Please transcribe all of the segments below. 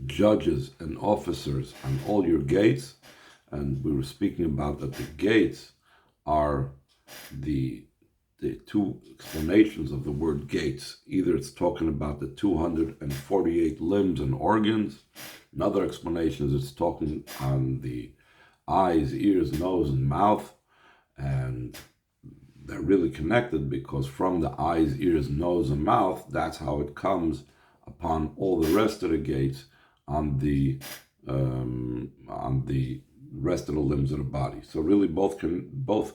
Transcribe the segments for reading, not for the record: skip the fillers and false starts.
judges and officers on all your gates. And we were speaking about that the gates are the two explanations of the word gates. Either it's talking about the 248 limbs and organs. Another explanation is it's talking on the eyes, ears, nose, and mouth. And they're really connected because from the eyes, ears, nose, and mouth, that's how it comes upon all the rest of the gates on the rest of the limbs of the body. So really both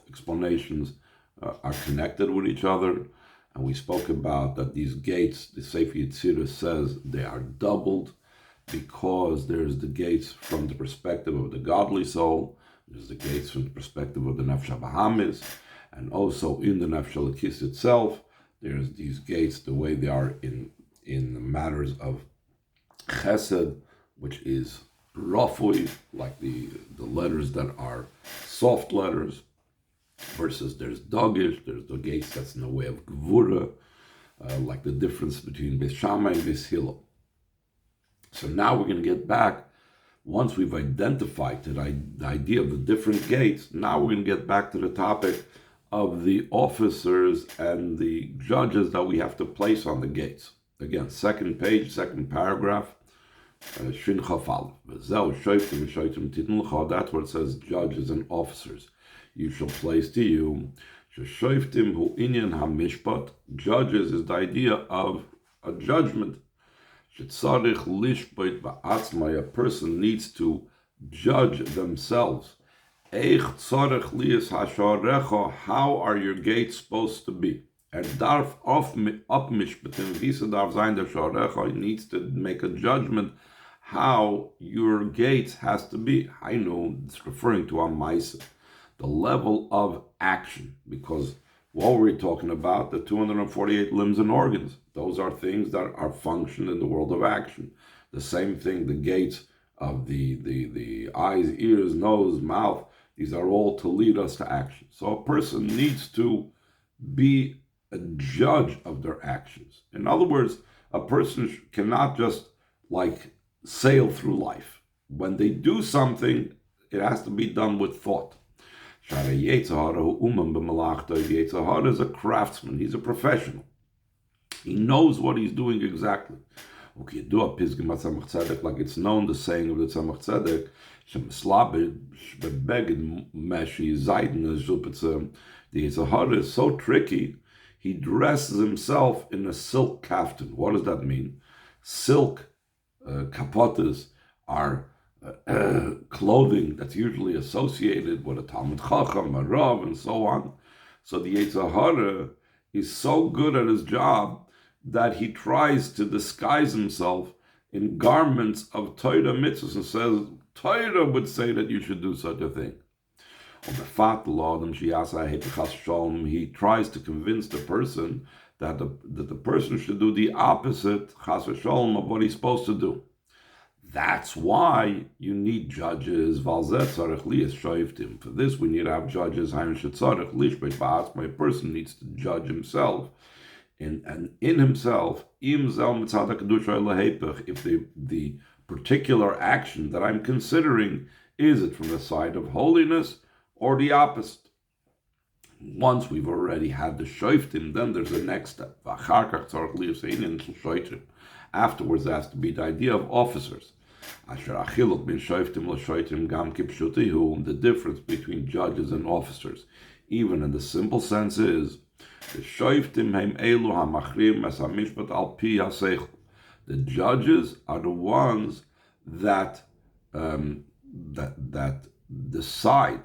explanations are connected with each other. And we spoke about that these gates, the Sefer Yetzirah says they are doubled because there's the gates from the perspective of the godly soul, there's the gates from the perspective of the Nefesh HaBahamis, and also in the Nefesh HaLekis itself, there's these gates the way they are in the matters of Chesed, which is Rafui, like the letters that are soft letters, versus there's Dogish, there's the gates that's in the way of Gvura, like the difference between Beis Shammai and Beis Hillel. So now we're going to get back, once we've identified the idea of the different gates, now we're going to get back to the topic of the officers and the judges that we have to place on the gates. Again, second page, second paragraph, Shin Chafal. That's where it says judges and officers. You shall place to you. Shoftim hu inyan hamishpat. Judges is the idea of a judgment. שעריך לשפוט בעצמו. A person needs to judge themselves. Eich tzarich lias hasharecha. How are your gates supposed to be? Darf abmishpatim. Visa darf sein der sharecha. He needs to make a judgment how your gates has to be. I know it's referring to Amaisa, the level of action, because what were we talking about? The 248 limbs and organs. Those are things that are function in the world of action. The same thing, the gates of the eyes, ears, nose, mouth, these are all to lead us to action. So a person needs to be a judge of their actions. In other words, a person cannot just sail through life. When they do something, it has to be done with thought. Yetzirah is a craftsman. He's a professional. He knows what he's doing exactly. Like it's known, the saying of the Tzemach Tzedek, the Yetzirah is so tricky, he dresses himself in a silk kaftan. What does that mean? Silk kapotas are clothing that's usually associated with a Talmud Chacham, a Rav, and so on. So the Yetzirah is so good at his job that he tries to disguise himself in garments of Torah mitzvahs and says, Torah would say that you should do such a thing. He tries to convince the person that the person should do the opposite, chas v'sholom, of what he's supposed to do. That's why you need judges. For this, we need to have judges. A person needs to judge himself. And in himself, if the particular action that I'm considering, is it from the side of holiness or the opposite? Once we've already had the shoftim, then there's the next step. Afterwards, there has to be the idea of officers. The difference between judges and officers, even in the simple sense, is the judges are the ones that decide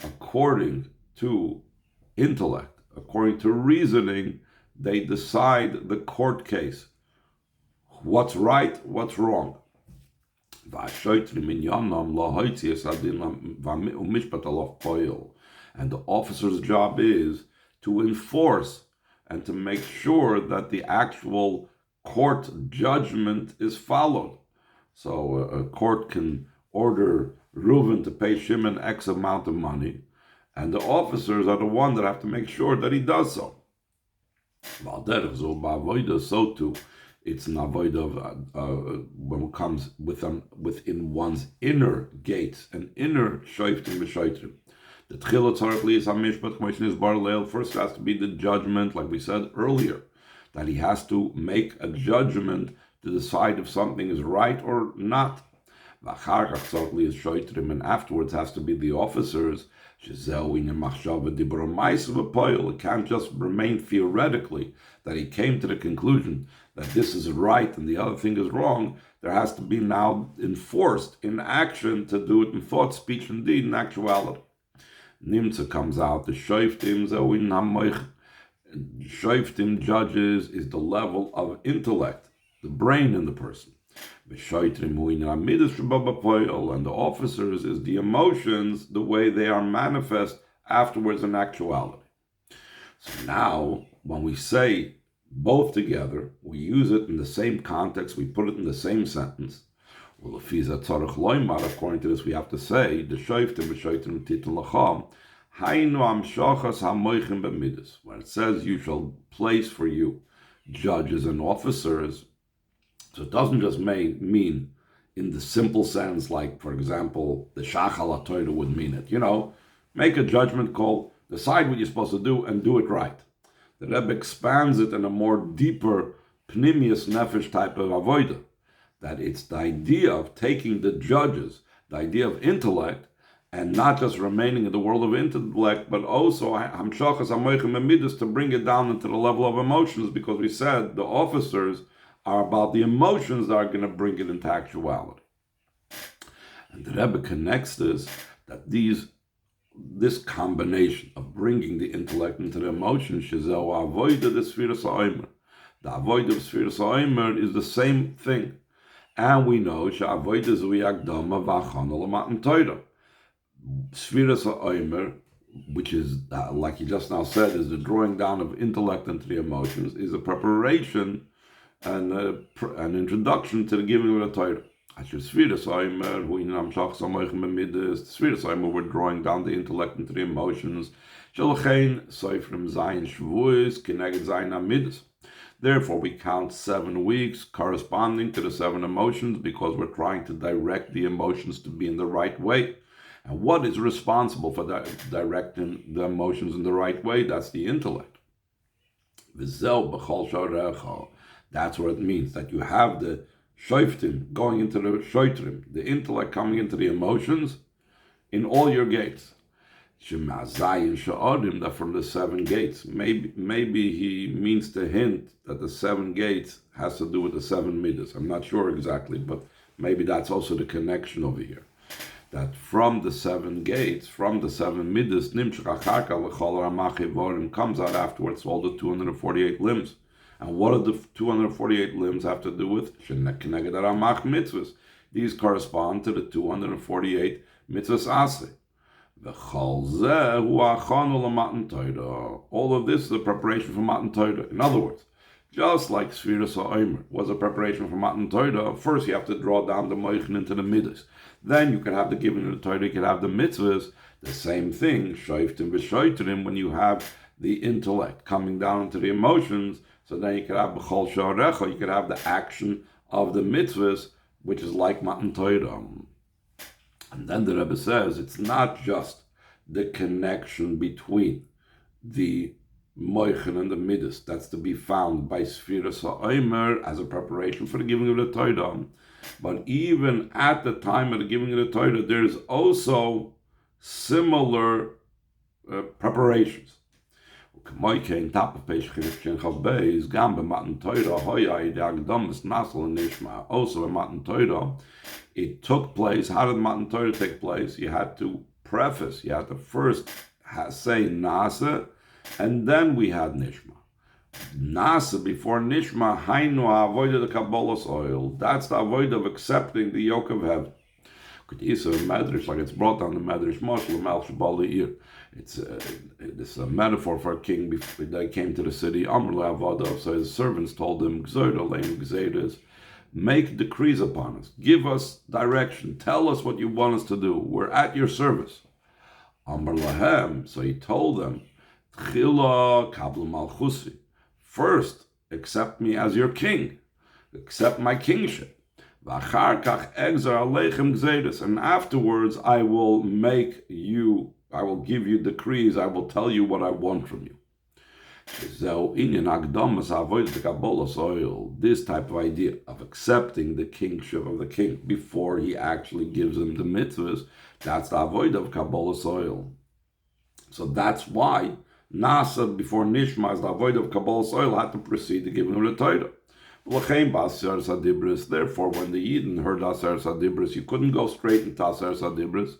according to intellect, according to reasoning. They decide the court case. What's right, what's wrong. And the officer's job is to enforce and to make sure that the actual court judgment is followed. So a court can order Reuven to pay Shimon X amount of money, and the officers are the ones that have to make sure that he does so. So too, it's an avodah of when it comes within one's inner gates, an inner shoftim v'shoitrim. The tchila tzarich liyas hamishpat k'moishnis bar leil. First has to be the judgment, like we said earlier, that he has to make a judgment to decide if something is right or not. And afterwards has to be the officers. It can't just remain theoretically that he came to the conclusion that this is right and the other thing is wrong. There has to be now enforced in action to do it in thought, speech, and deed, in actuality. Nimtza comes out, the shoftim judges is the level of intellect, the brain in the person. V'shoitrim hu inyan hamidus shebabapoil, and the officers is the emotions, the way they are manifest afterwards in actuality. So now, when we say both together, we use it in the same context, we put it in the same sentence. Well, according to this, we have to say the shoftim v'shoitrim titul lacham hainu amshachas hamoichin b'midas. When it says you shall place for you judges and officers, so it doesn't just mean in the simple sense, like, for example, the Shachal HaTorah would mean it. Make a judgment call, decide what you're supposed to do, and do it right. The Rebbe expands it in a more deeper, pnimius nefesh type of avodah, that it's the idea of taking the judges, the idea of intellect, and not just remaining in the world of intellect, but also hamshachas hamoichin b'midas, to bring it down into the level of emotions, because we said the officers are about the emotions that are going to bring it into actuality. And the Rebbe connects this, that this combination of bringing the intellect into the emotions, shezeu avodah the sfiras ha'omer. The avodah of sfiras ha'omer is the same thing. And we know she'avodah zui akdama v'achana l'matan Torah. Sfiras ha'omer, which is, like he just now said, is the drawing down of intellect into the emotions, is a preparation and an introduction to the giving of the Torah. We're drawing down the intellect into the emotions. Therefore, we count 7 weeks corresponding to the 7 emotions, because we're trying to direct the emotions to be in the right way. And what is responsible for directing the emotions in the right way? That's the intellect. That's what it means, that you have the shoftim going into the shotrim, the intellect coming into the emotions in all your gates. That from the 7 gates. Maybe he means to hint that the 7 gates has to do with the 7 midas. I'm not sure exactly, but maybe that's also the connection over here. That from the 7 gates, from the 7 midas, comes out afterwards all the 248 limbs. And what do the 248 limbs have to do with? These correspond to the 248 mitzvahs aseh. All of this is a preparation for Matan Torah. In other words, just like Sfiras HaOmer was a preparation for Matan Torah, first you have to draw down the moichin into the midas. Then you can have the giving of the Torah, you can have the mitzvahs. The same thing, shoftim v'shoitrim, when you have the intellect coming down into the emotions. So then you could have b'chol sha'arecha, you could have the action of the mitzvahs, which is like Matan Torah. And then the Rebbe says it's not just the connection between the moichin and the midas that's to be found by Sfiras HaOmer as a preparation for the giving of the Torah. But even at the time of the giving of the Torah, there's also similar preparations. Also in Matan Torah, it took place. How did Matan Torah take place? You had to preface, you had to first say Nasa, and then we had Nishma. Nasa before Nishma, Hainu avoided the Kabbalah's oil. That's the avoid of accepting the yoke of heaven. It's a medrash, like it's brought down the medrash Moshe Mal Shabali. It's a metaphor for a king before they came to the city. Amr le'avodah. So his servants told him, make decrees upon us, give us direction, tell us what you want us to do. We're at your service. Amr lahem. So he told them, Tchila kablu malchusi. First, accept me as your king. accept my kingship. And afterwards I will give you decrees, I will tell you what I want from you. This type of idea of accepting the kingship of the king before he actually gives him the mitzvahs, that's the avoid of Kabbalah soil. So that's why Nasa before Nishma as the avoid of Kabbalah soil had to proceed to give him the Torah. Therefore, when the Yidden heard Aser Sadibris, you couldn't go straight into Aser Sadibris.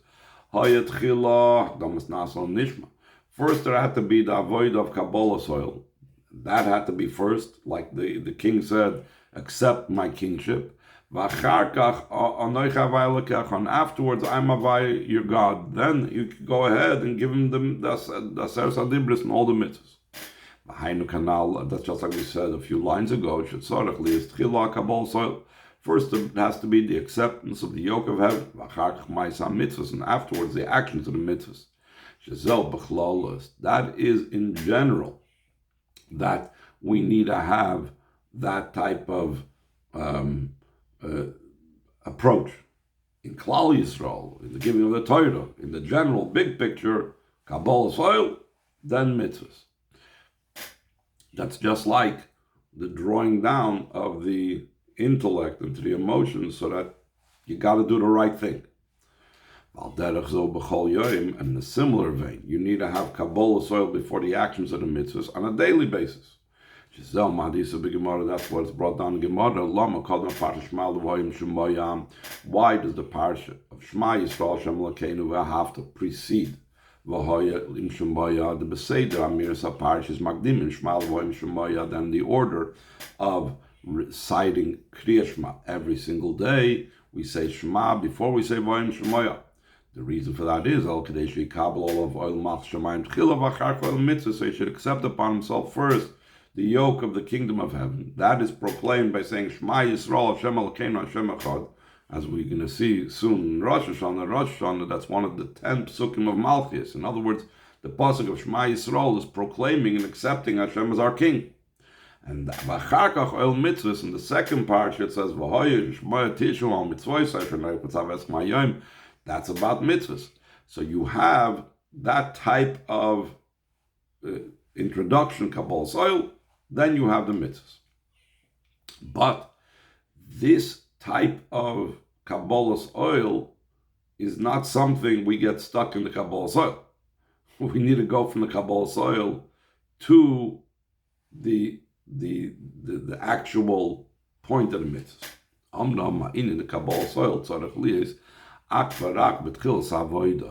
First, there had to be the avoid of Kabbalah soil. That had to be first, like the king said, accept my kingship. And afterwards, I'm Avai, your God. Then you can go ahead and give him the Aser Sadibris and all the mitzvahs. That's just like we said a few lines ago. First, it has to be the acceptance of the yoke of heaven, and afterwards the actions of the mitzvahs. That is in general that we need to have that type of approach in Klal Yisrael, in the giving of the Torah, in the general big picture, Kabbalah soil, then mitzvahs. That's just like the drawing down of the intellect into the emotions so that you got to do the right thing. In a similar vein, you need to have Kabbalah soil before the actions of the mitzvahs on a daily basis. That's what it's brought down in Gemara. Why does the parsha of Shema Yisrael Shem Elokeinu have to precede the Beseder Amiras HaParish is Magdim in Shema L'Voyim Shemoya, then the order of reciting Kriya Shema every single day. We say Shema before we say Voyim Shemoya. The reason for that is Al Kadesh Yikabel Olav Oil Mach Shemayim Tchila V'Achar Oil Mitzvah, so he should accept upon himself first the yoke of the kingdom of heaven. That is proclaimed by saying Shema Yisrael Hashem Elokeinu Hashem Echad. As we're going to see soon in Rosh Hashanah, that's one of the 10 psukim of Malchus. In other words, the pasuk of Shema Yisrael is proclaiming and accepting Hashem as our king. And V'acharkach oil mitzvahs, in the second part, it says, that's about mitzvahs. So you have that type of introduction, Kabbalah soil, then you have the mitzvahs. But this type of Kabbalah oil is not something we get stuck in the Kabbalah oil. We need to go from the Kabbalah oil to the actual point of the mitzvah. In the Kabbalah oil,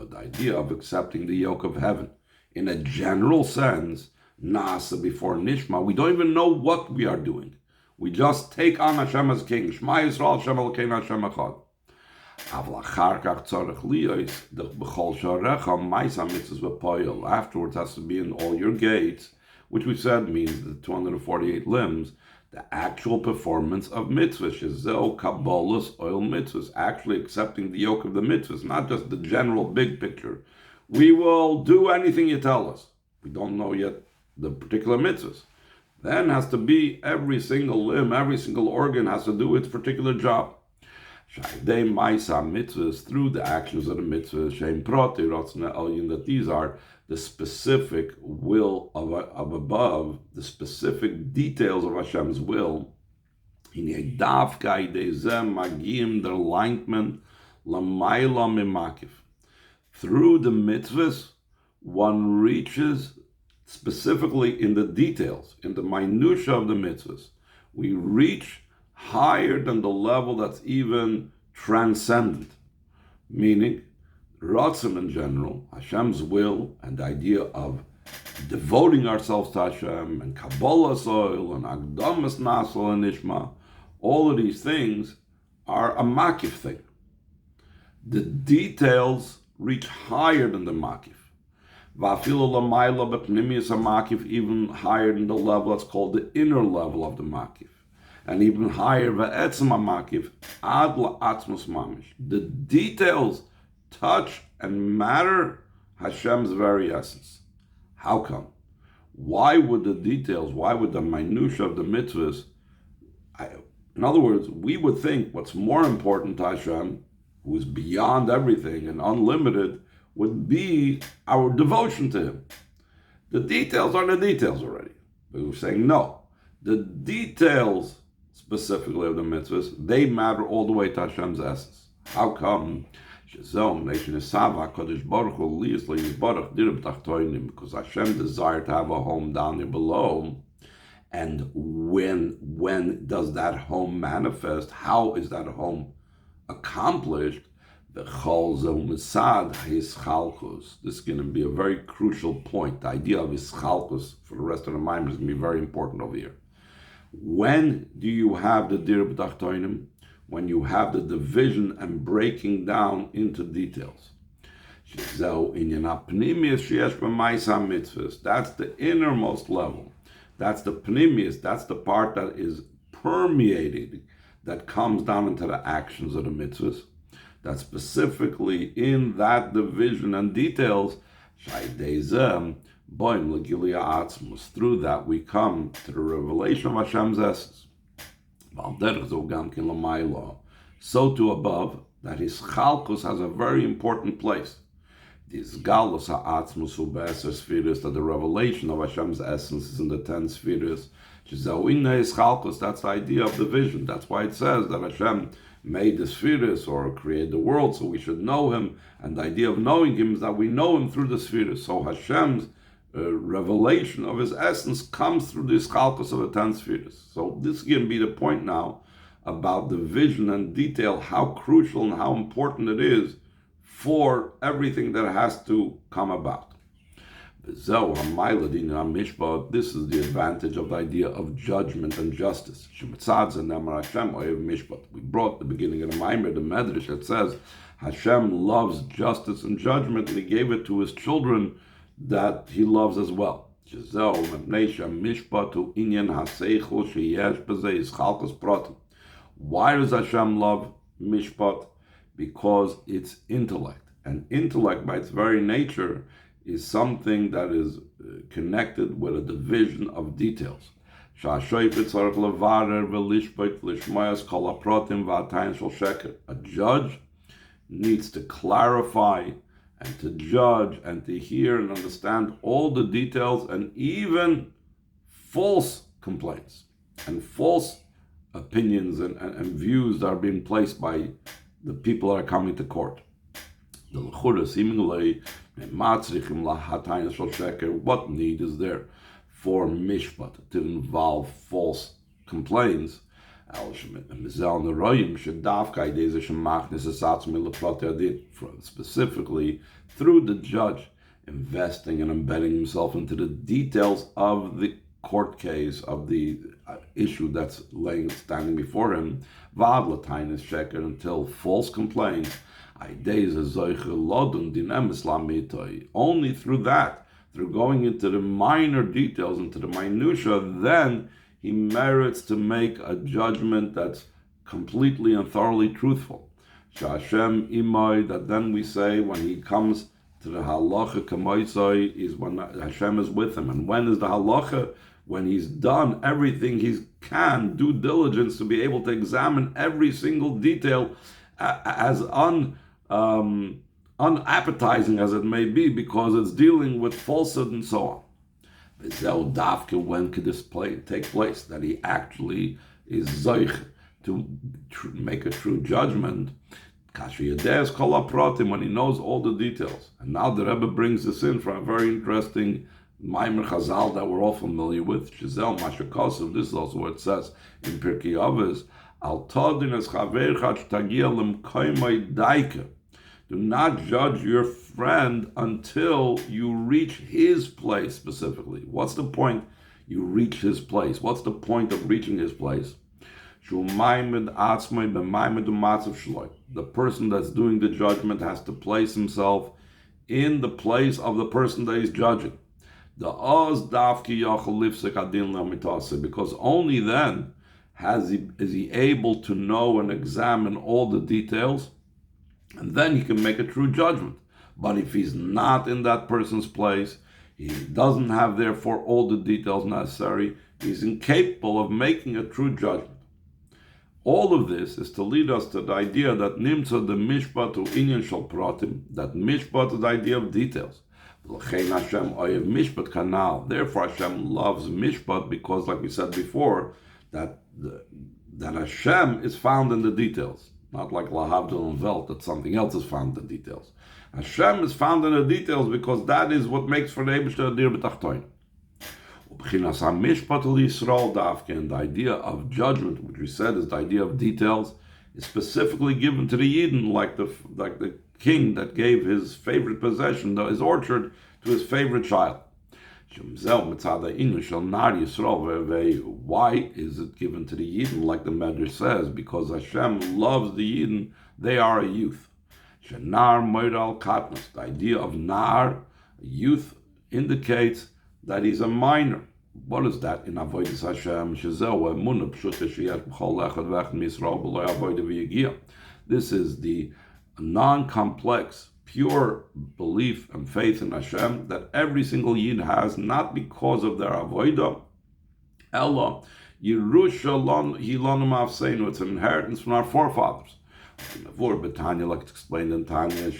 the idea of accepting the yoke of heaven in a general sense, Nasa before Nishma, we don't even know what we are doing. We just take on Hashem as king. Shema Yisrael, Hashem Elokeinu, Hashem Echad. Afterwards has to be in all your gates, which we said means the 248 limbs, the actual performance of mitzvahs, Shezel Kabbalah's oil mitzvahs, actually accepting the yoke of the mitzvahs, not just the general big picture. We will do anything you tell us. We don't know yet the particular mitzvahs. Then has to be every single limb, every single organ has to do its particular job. Mitzvahs, through the actions of the mitzvahs, that these are the specific will of above, the specific details of Hashem's will. Through the mitzvahs, one reaches specifically in the details, in the minutiae of the mitzvahs. We reach higher than the level that's even transcendent, meaning Ratzon in general, Hashem's will, and the idea of devoting ourselves to Hashem, and Kabbalah soil, and Agdamas Nasal and Nishma, all of these things are a makif thing. The details reach higher than the makif. Va'afilu l'mayla b'pnimius makif, even higher than the level that's called the inner level of the makif. And even higher, va'etzem makif, ad la'atzmus mamish. The details touch and matter Hashem's very essence. How come? Why would the details, why would the minutiae of the mitzvahs In other words, we would think what's more important to Hashem, who is beyond everything and unlimited, would be our devotion to Him. The details are the details already. But we're saying no. The details specifically of the mitzvahs, they matter all the way to Hashem's essence. How come? Because Hashem desired to have a home down there below. And when does that home manifest? How is that home accomplished? This is going to be a very crucial point. The idea of ischalkus for the rest of the Maimer is going to be very important over here. When do you have the dir b'tachtonim? When you have the division and breaking down into details. That's the innermost level. That's the pnimius. That's the part that is permeating, that comes down into the actions of the mitzvahs. That specifically in that division and details, through that we come to the revelation of Hashem's essence. So too above, that his chalkus has a very important place. This galus ha'atzmus spheres, that the revelation of Hashem's essence is in the 10 spheres. That's the idea of the vision. That's why it says that Hashem made the spheres or created the world, so we should know Him. And the idea of knowing Him is that we know Him through the spheres. So Hashem's revelation of His essence comes through the chalkus of the 10 spheres. So this can be the point now about the vision and detail, how crucial and how important it is for everything that has to come about. This is the advantage of the idea of judgment and justice. We brought the beginning of the Maimer, the Medrash, that says Hashem loves justice and judgment, and He gave it to His children that He loves as well. Why does Hashem love mishpat? Because it's intellect. And intellect, by its very nature, is something that is connected with a division of details. A judge needs to clarify and to judge and to hear and understand all the details and even false complaints and false opinions and views that are being placed by the people that are coming to court. The l'chura seemingly, what need is there for mishpat to involve false complaints? Specifically through the judge investing and embedding himself into the details of the court case, of the issue that's standing before him, until false complaints. Only through that, through going into the minor details, into the minutia, then he merits to make a judgment that's completely and thoroughly truthful. That then we say when he comes to the halacha kamoisai is when Hashem is with him. And when is the halacha? When he's done everything he can, due diligence to be able to examine every single detail as unappetizing as it may be, because it's dealing with falsehood and so on. When could this take place? That he actually is zoich to make a true judgment. When he knows all the details. And now the Rebbe brings this in from a very interesting Maimer Chazal that we're all familiar with. Shizel Mashakosov. This is also what it says in Pirkei Avos. Do not judge your friend until you reach his place specifically. What's the point? You reach his place. What's the point of reaching his place? The person that's doing the judgment has to place himself in the place of the person that he's judging. Because only then is he able to know and examine all the details, and then he can make a true judgment. But if he's not in that person's place, he doesn't have therefore all the details necessary, he's incapable of making a true judgment. All of this is to lead us to the idea that nimtza the mishpat hu inyan shel pratim, that mishpat is the idea of details. Therefore Hashem loves mishpat because, like we said before, that Hashem is found in the details. Not like lahavdil and velt, that something else is found in the details. Hashem is found in the details because that is what makes for the Eibishter dir b'tachtoin. And the idea of judgment, which we said is the idea of details, is specifically given to the Yidden, like the king that gave his favorite possession, his orchard, to his favorite child. Why is it given to the Yidden, like the Medrash says? Because Hashem loves the Yidden, they are a youth. The idea of nar, youth, indicates that he's a minor. What is that in Avodas Hashem? This is the non-complex, pure belief and faith in Hashem that every single Yid has, not because of their avodah, Ella, Yerusha Hilonum Avseinu, it's an inheritance from our forefathers. Like it's explained in Tanya,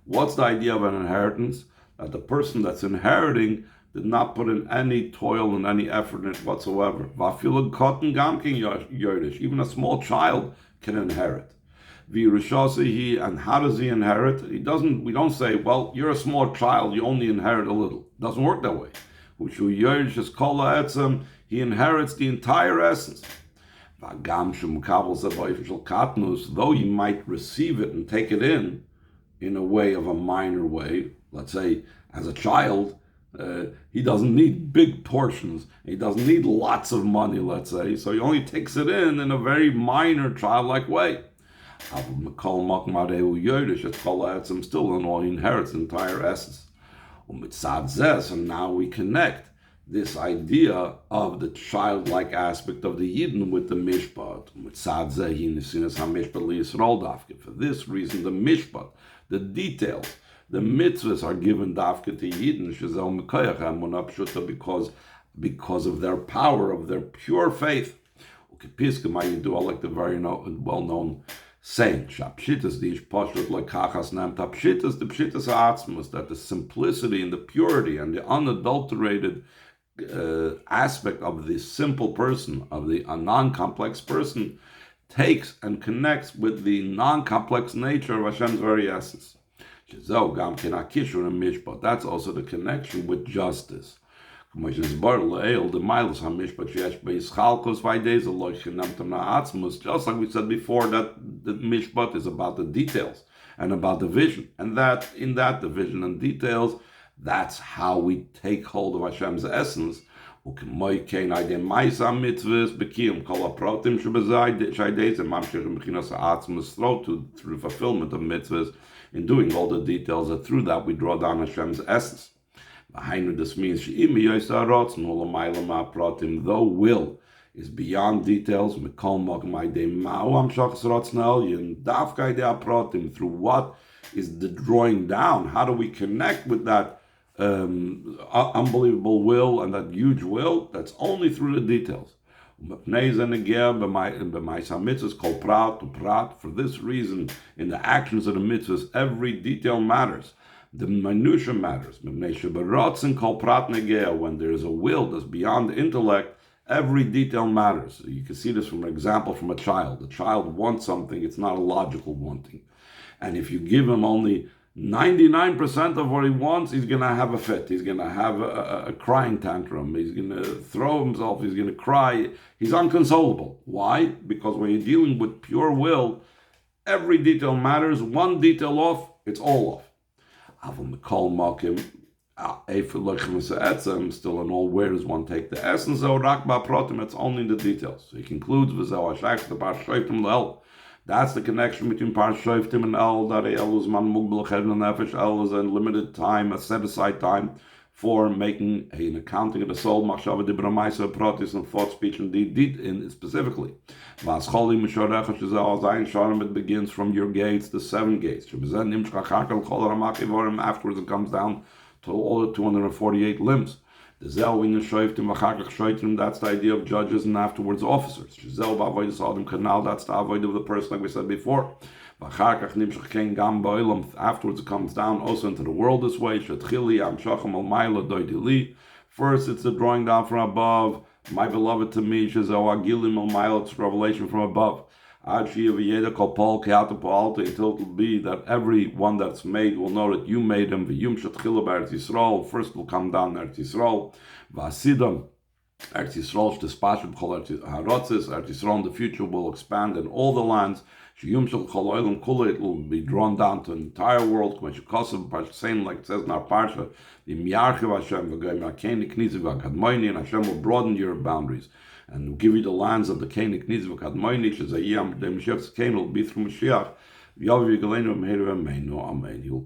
what's the idea of an inheritance? That the person that's inheriting did not put in any toil and any effort in it whatsoever. Even a small child can inherit. And how does he inherit? We don't say, well, you're a small child, you only inherit a little. It doesn't work that way. He inherits the entire essence. Though he might receive it and take it in a way of a minor way, let's say as a child, he doesn't need big portions, he doesn't need lots of money, let's say, so he only takes it in a very minor childlike way. Still in all, he inherits the entire essence. And now we connect this idea of the childlike aspect of the Yidden with the Mishpat. For this reason, the Mishpat, the details, the mitzvahs are given dafka to Yidden, because of their power, of their pure faith. I like the very well-known saying, that the simplicity and the purity and the unadulterated aspect of the simple person, of the non-complex person, takes and connects with the non-complex nature of Hashem's very essence. That's also the connection with justice. Just like we said before, that the mishpat is about the details and about the vision, and that in that division and details, that's how we take hold of Hashem's essence. Through the fulfillment of mitzvahs, in doing all the details, that through that we draw down Hashem's essence. This means though will is beyond details, through what is the drawing down? How do we connect with that unbelievable will and that huge will? That's only through the details. For this reason, in the actions of the mitzvahs, every detail matters. The minutiae matters. When there is a will that's beyond the intellect, every detail matters. So you can see this from an example from a child. The child wants something, it's not a logical wanting. And if you give him only 99% of what he wants, he's going to have a fit. He's going to have a crying tantrum. He's going to throw himself. He's going to cry. He's unconsolable. Why? Because when you're dealing with pure will, every detail matters. One detail off, it's all off. Still in all, where does one take the essence? It's only the details. So he concludes with that's the connection between Par Shoftim and El. That El is man mugbel chedel nefesh. El is a limited time, a set aside time for making an accounting of the soul, machshava dibra ma'aser pratis, and thought, speech, and deed in specifically. It begins from your gates, the 7 gates. Afterwards, it comes down to all the 248 limbs. The zel in the shoftim v'charkach shoitrim, that's the idea of judges and afterwards officers. Zel b'avodas adam kanal, that's the avodah of the person, like we said before. V'charkach nimshach kein gam ba'olam, afterwards it comes down also into the world this way. Shetchili am shacham al ma'ila doidili. First, it's the drawing down from above. My beloved to me, shezel agilim al ma'ila, it's revelation from above. Until it will be that everyone that's made will know that you made him. First will come down Eretz Yisrael. Eretz Yisrael in the future will expand in all the lands. It will be drawn down to the entire world. Like it says in our parsha, and Hashem will broaden your boundaries and will give you the lands of the Kenik Nizvah Kadmoini, the Mashiach came, will be through Mashiach. Amen.